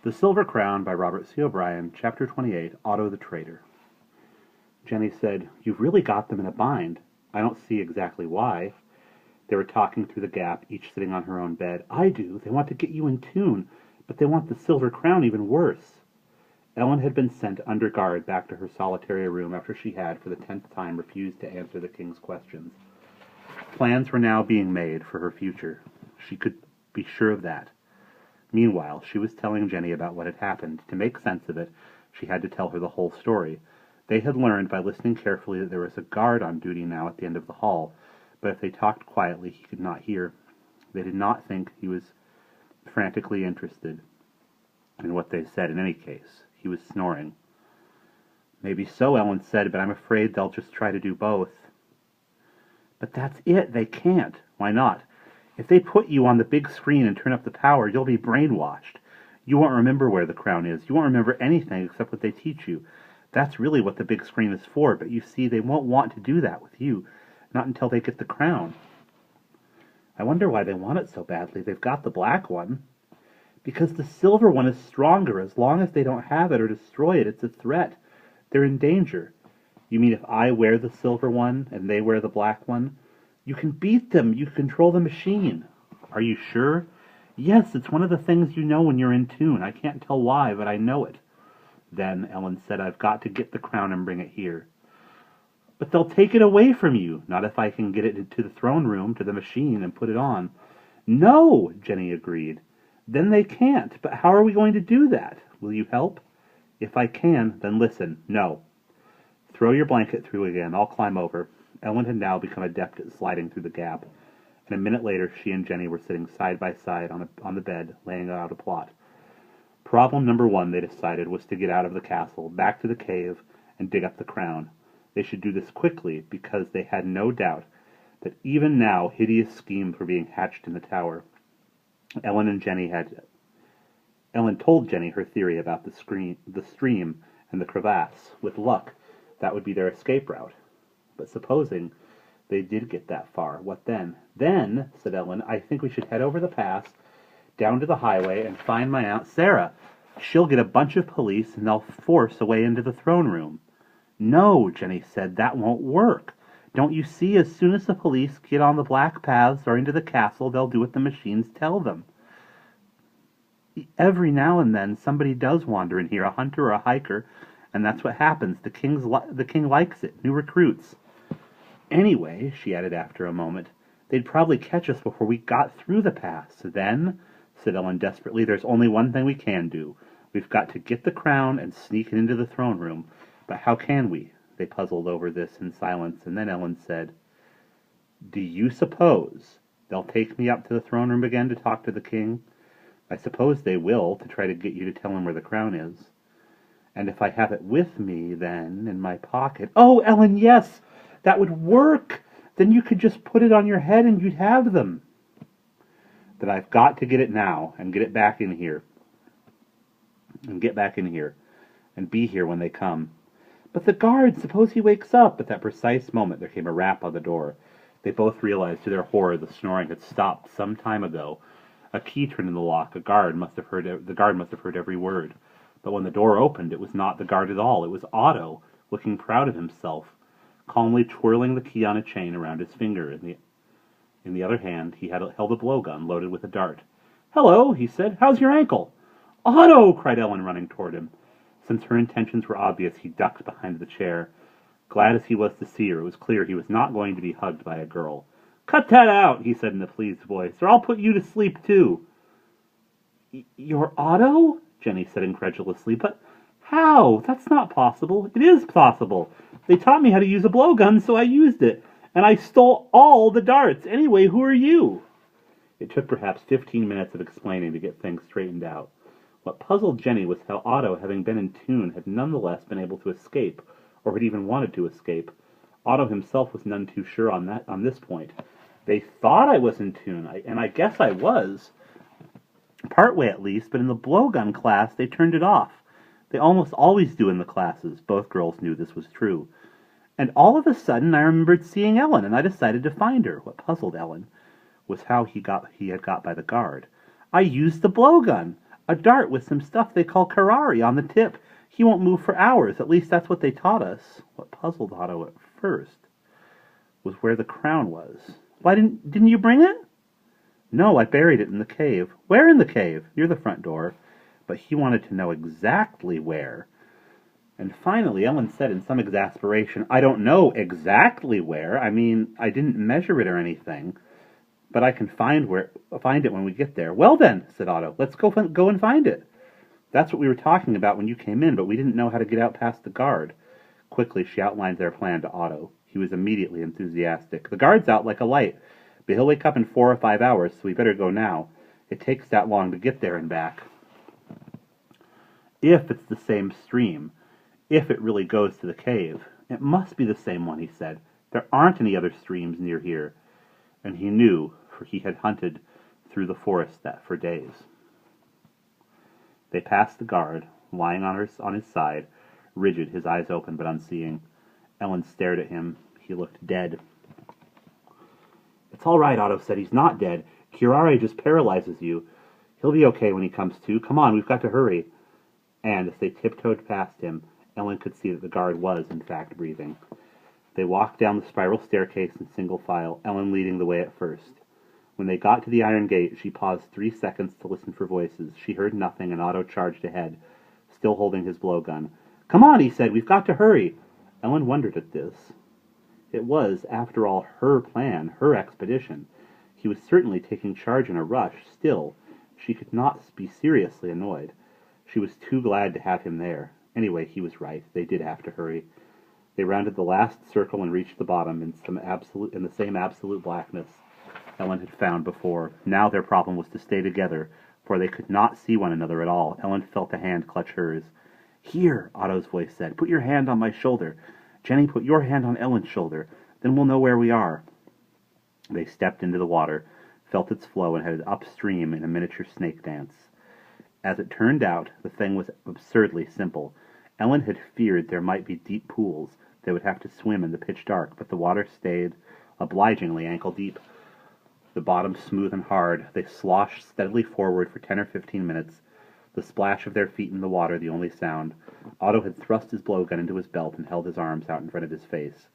The Silver Crown by Robert C. O'Brien, Chapter 28, Otto the Traitor. Jenny said, "You've really got them in a bind. I don't see exactly why." They were talking through the gap, each sitting on her own bed. "I do. They want to get you in tune, but they want the Silver Crown even worse." Ellen had been sent under guard back to her solitary room after she had, for the 10th time, refused to answer the king's questions. Plans were now being made for her future. She could be sure of that. Meanwhile, she was telling Jenny about what had happened. To make sense of it, she had to tell her the whole story. They had learned by listening carefully that there was a guard on duty now at the end of the hall, but if they talked quietly, he could not hear. They did not think he was frantically interested in what they said in any case. He was snoring. "Maybe so," Ellen said, "but I'm afraid they'll just try to do both." "But that's it. They can't." "Why not?" "If they put you on the big screen and turn up the power, you'll be brainwashed. You won't remember where the crown is. You won't remember anything except what they teach you. That's really what the big screen is for, but you see, they won't want to do that with you, not until they get the crown." "I wonder why they want it so badly. They've got the black one." "Because the silver one is stronger. As long as they don't have it or destroy it, it's a threat. They're in danger." "You mean if I wear the silver one and they wear the black one?" "You can beat them. You control the machine." "Are you sure?" "Yes, it's one of the things you know when you're in tune. I can't tell why, but I know it." "Then," Ellen said, "I've got to get the crown and bring it here." "But they'll take it away from you." "Not if I can get it into the throne room, to the machine, and put it on." "No," Jenny agreed. "Then they can't. But how are we going to do that? Will you help?" "If I can, then listen. No. Throw your blanket through again. I'll climb over." Ellen had now become adept at sliding through the gap, and a minute later she and Jenny were sitting side by side on the bed, laying out a plot. Problem number one, they decided, was to get out of the castle, back to the cave, and dig up the crown. They should do this quickly, because they had no doubt that even now hideous schemes were being hatched in the tower. Ellen told Jenny her theory about the stream and the crevasse. With luck, that would be their escape route. But supposing they did get that far, what then? "Then," said Ellen, "I think we should head over the pass, down to the highway, and find my Aunt Sarah. She'll get a bunch of police, and they'll force a way into the throne room." "No," Jenny said, "that won't work. Don't you see, as soon as the police get on the black paths or into the castle, they'll do what the machines tell them. Every now and then somebody does wander in here, a hunter or a hiker, and that's what happens. The king likes it, new recruits. Anyway," she added after a moment, "they'd probably catch us before we got through the pass. Then," said Ellen desperately, "there's only one thing we can do. We've got to get the crown and sneak it into the throne room. But how can we?" They puzzled over this in silence, and then Ellen said, "Do you suppose they'll take me up to the throne room again to talk to the king?" "I suppose they will, to try to get you to tell him where the crown is." "And if I have it with me, then, in my pocket—" "Oh, Ellen, yes! That would work! Then you could just put it on your head and you'd have them." "Then I've got to get it now, and get back in here, and be here when they come." "But the guard, suppose he wakes up." At that precise moment there came a rap on the door. They both realized to their horror the snoring had stopped some time ago. A key turned in the lock. The guard must have heard every word. But when the door opened, it was not the guard at all. It was Otto, looking proud of himself, calmly twirling the key on a chain around his finger. In the other hand, he held a blowgun loaded with a dart. "Hello," he said. "How's your ankle?" "Otto!" cried Ellen, running toward him. Since her intentions were obvious, he ducked behind the chair. Glad as he was to see her, it was clear he was not going to be hugged by a girl. "Cut that out," he said in a pleased voice, "or I'll put you to sleep too." "You're Otto?" Jenny said incredulously. "But how? That's not possible." "It is possible. They taught me how to use a blowgun, so I used it. And I stole all the darts. Anyway, who are you?" It took perhaps 15 minutes of explaining to get things straightened out. What puzzled Jenny was how Otto, having been in tune, had nonetheless been able to escape, or had even wanted to escape. Otto himself was none too sure on this point. "They thought I was in tune, and I guess I was. Partway at least, but in the blowgun class they turned it off. They almost always do in the classes." Both girls knew this was true. "And all of a sudden I remembered seeing Ellen, and I decided to find her." What puzzled Ellen was how he had got by the guard. "I used the blowgun. A dart with some stuff they call karari on the tip. He won't move for hours. At least that's what they taught us. What puzzled Otto at first was where the crown was. Why didn't you bring it? No, I buried it in the cave. Where in the cave? Near the front door. But he wanted to know exactly where. And finally, Ellen said in some exasperation, I don't know exactly where. I mean, I didn't measure it or anything. But I can find it when we get there. Well then, said Otto, let's go and find it. That's what we were talking about when you came in, but we didn't know how to get out past the guard. Quickly, she outlined their plan to Otto. He was immediately enthusiastic. The guard's out like a light, but he'll wake up in 4 or 5 hours, so we better go now. It takes that long to get there and back. If it's the same stream, if it really goes to the cave, it must be the same one, he said. There aren't any other streams near here. And he knew, for he had hunted through the forest for days. They passed the guard, lying on his side, rigid, his eyes open but unseeing. Ellen stared at him. He looked dead. It's all right, Otto said. He's not dead. Curare just paralyzes you. He'll be okay when he comes to. Come on, we've got to hurry. And as they tiptoed past him, Ellen could see that the guard was, in fact, breathing. They walked down the spiral staircase in single file, Ellen leading the way at first. When they got to the iron gate, she paused 3 seconds to listen for voices. She heard nothing, and Otto charged ahead, still holding his blowgun. Come on, he said, we've got to hurry. Ellen wondered at this. It was, after all, her plan, her expedition. He was certainly taking charge in a rush. Still, she could not be seriously annoyed. She was too glad to have him there. Anyway, he was right. They did have to hurry. They rounded the last circle and reached the bottom in the same absolute blackness Ellen had found before. Now their problem was to stay together, for they could not see one another at all. Ellen felt a hand clutch hers. Here, Otto's voice said. Put your hand on my shoulder. Jenny, put your hand on Ellen's shoulder. Then we'll know where we are. They stepped into the water, felt its flow, and headed upstream in a miniature snake dance. As it turned out, the thing was absurdly simple. Ellen had feared there might be deep pools. They would have to swim in the pitch dark, but the water stayed obligingly ankle-deep. The bottom smooth and hard, they sloshed steadily forward for 10 or 15 minutes, the splash of their feet in the water the only sound. Otto had thrust his blowgun into his belt and held his arms out in front of his face.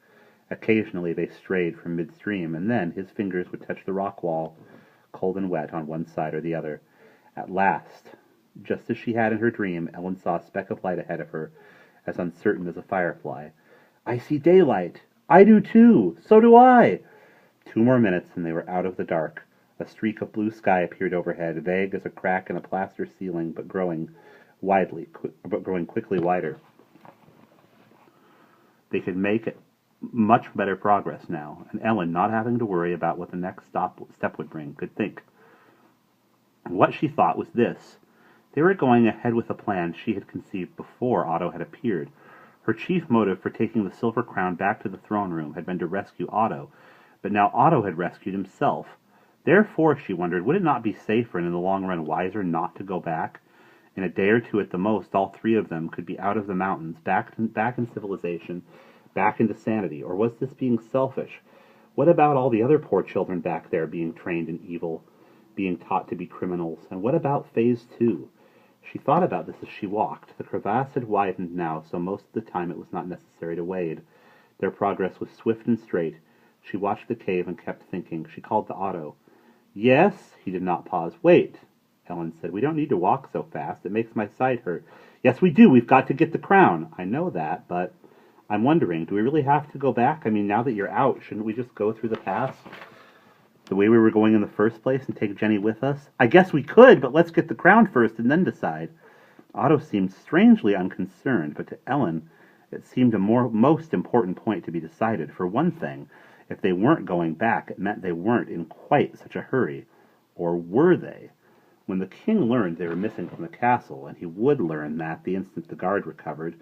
Occasionally they strayed from midstream, and then his fingers would touch the rock wall, cold and wet on one side or the other. At last, just as she had in her dream, Ellen saw a speck of light ahead of her, as uncertain as a firefly. I see daylight. I do too. So do I. 2 more minutes and they were out of the dark. A streak of blue sky appeared overhead, vague as a crack in a plaster ceiling, but growing quickly wider. They could make much better progress now, and Ellen, not having to worry about what the next step would bring, could think. What she thought was this. They were going ahead with a plan she had conceived before Otto had appeared. Her chief motive for taking the silver crown back to the throne room had been to rescue Otto, but now Otto had rescued himself. Therefore, she wondered, would it not be safer and in the long run wiser not to go back? In a day or two at the most, all 3 of them could be out of the mountains, back in civilization, back into sanity. Or was this being selfish? What about all the other poor children back there being trained in evil, being taught to be criminals? And what about Phase 2? She thought about this as she walked. The crevasse had widened now, so most of the time it was not necessary to wade. Their progress was swift and straight. She watched the cave and kept thinking. She called to Otto. Yes? He did not pause. Wait, Ellen said. We don't need to walk so fast. It makes my side hurt. Yes, we do. We've got to get the crown. I know that, but I'm wondering, do we really have to go back? I mean, now that you're out, shouldn't we just go through the pass the way we were going in the first place and take Jenny with us? I guess we could, but let's get the crown first and then decide. Otto seemed strangely unconcerned, but to Ellen it seemed a most important point to be decided. For one thing, if they weren't going back, it meant they weren't in quite such a hurry. Or were they? When the king learned they were missing from the castle, and he would learn that the instant the guard recovered,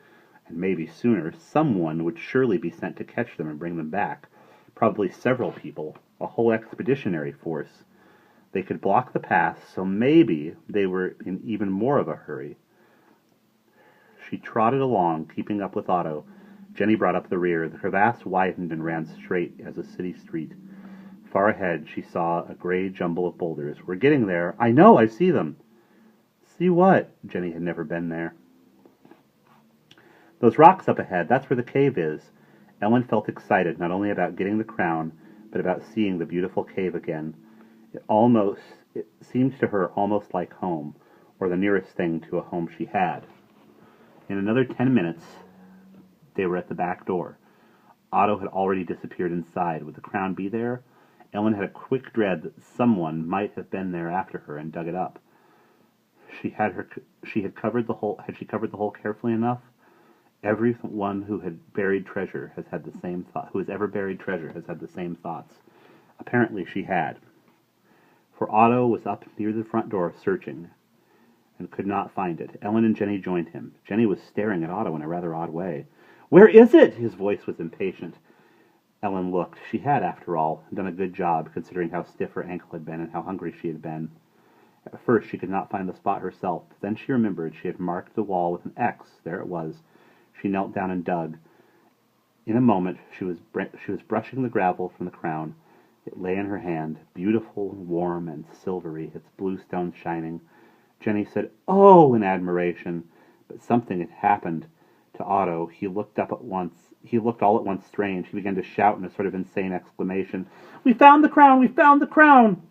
and maybe sooner, someone would surely be sent to catch them and bring them back. Probably several people, a whole expeditionary force. They could block the path, so maybe they were in even more of a hurry. She trotted along, keeping up with Otto. Jenny brought up the rear. The crevasse widened and ran straight as a city street. Far ahead, she saw a gray jumble of boulders. We're getting there. I know, I see them. See what? Jenny had never been there. Those rocks up ahead, that's where the cave is. Ellen felt excited, not only about getting the crown, but about seeing the beautiful cave again. It seemed to her almost like home, or the nearest thing to a home she had. In another 10 minutes, they were at the back door. Otto had already disappeared inside. Would the crown be there? Ellen had a quick dread that someone might have been there after her and dug it up. Had she covered the hole carefully enough? Everyone who has ever buried treasure has had the same thoughts. Apparently she had. For Otto was up near the front door searching, and could not find it. Ellen and Jenny joined him. Jenny was staring at Otto in a rather odd way. "Where is it?" His voice was impatient. Ellen looked. She had, after all, done a good job, considering how stiff her ankle had been and how hungry she had been. At first she could not find the spot herself, but then she remembered she had marked the wall with an X. There it was. She knelt down and dug. In a moment she was brushing the gravel from the crown. It lay in her hand, beautiful, warm, and silvery, its blue stones shining. Jenny said, "Oh!" in admiration, but something had happened to Otto. He looked all at once strange. He began to shout in a sort of insane exclamation, "We found the crown! We found the crown!"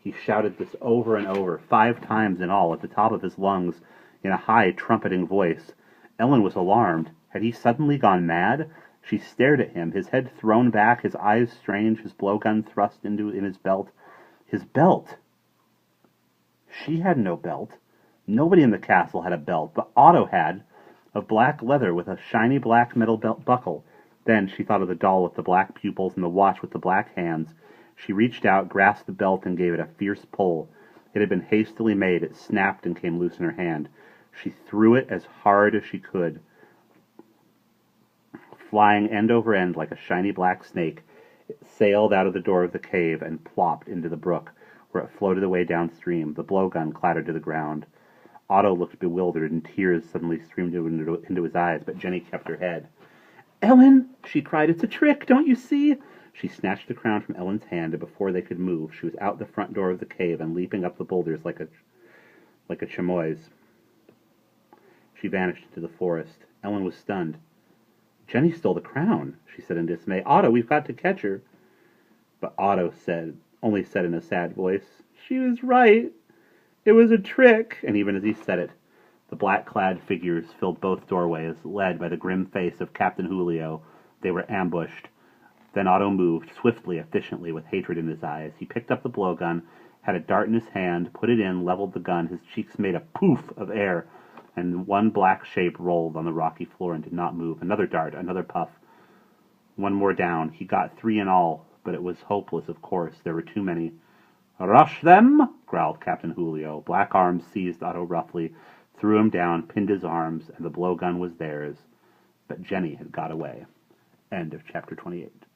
He shouted this over and over, 5 times in all, at the top of his lungs, in a high, trumpeting voice. Ellen was alarmed. Had he suddenly gone mad? She stared at him, his head thrown back, his eyes strange, his blowgun thrust in his belt. His belt! She had no belt. Nobody in the castle had a belt, but Otto had, of black leather with a shiny black metal belt buckle. Then she thought of the doll with the black pupils and the watch with the black hands. She reached out, grasped the belt, and gave it a fierce pull. It had been hastily made. It snapped and came loose in her hand. She threw it as hard as she could. Flying end over end like a shiny black snake, it sailed out of the door of the cave and plopped into the brook, where it floated away downstream. The blowgun clattered to the ground. Otto looked bewildered, and tears suddenly streamed into his eyes, but Jenny kept her head. "Ellen!" she cried. "It's a trick! Don't you see?" She snatched the crown from Ellen's hand, and before they could move, she was out the front door of the cave and leaping up the boulders like a chamois. She vanished into the forest. Ellen was stunned. "Jenny stole the crown," she said in dismay. "Otto, we've got to catch her." But Otto only said in a sad voice, "She was right. It was a trick." And even as he said it, the black-clad figures filled both doorways, led by the grim face of Captain Julio. They were ambushed. Then Otto moved, swiftly, efficiently, with hatred in his eyes. He picked up the blowgun, had a dart in his hand, put it in, leveled the gun. His cheeks made a poof of air, and one black shape rolled on the rocky floor and did not move. Another dart, another puff. One more down. He got 3 in all, but it was hopeless, of course. There were too many. "Rush them!" growled Captain Julio. Black arms seized Otto roughly, threw him down, pinned his arms, and the blowgun was theirs. But Jenny had got away. End of chapter 28.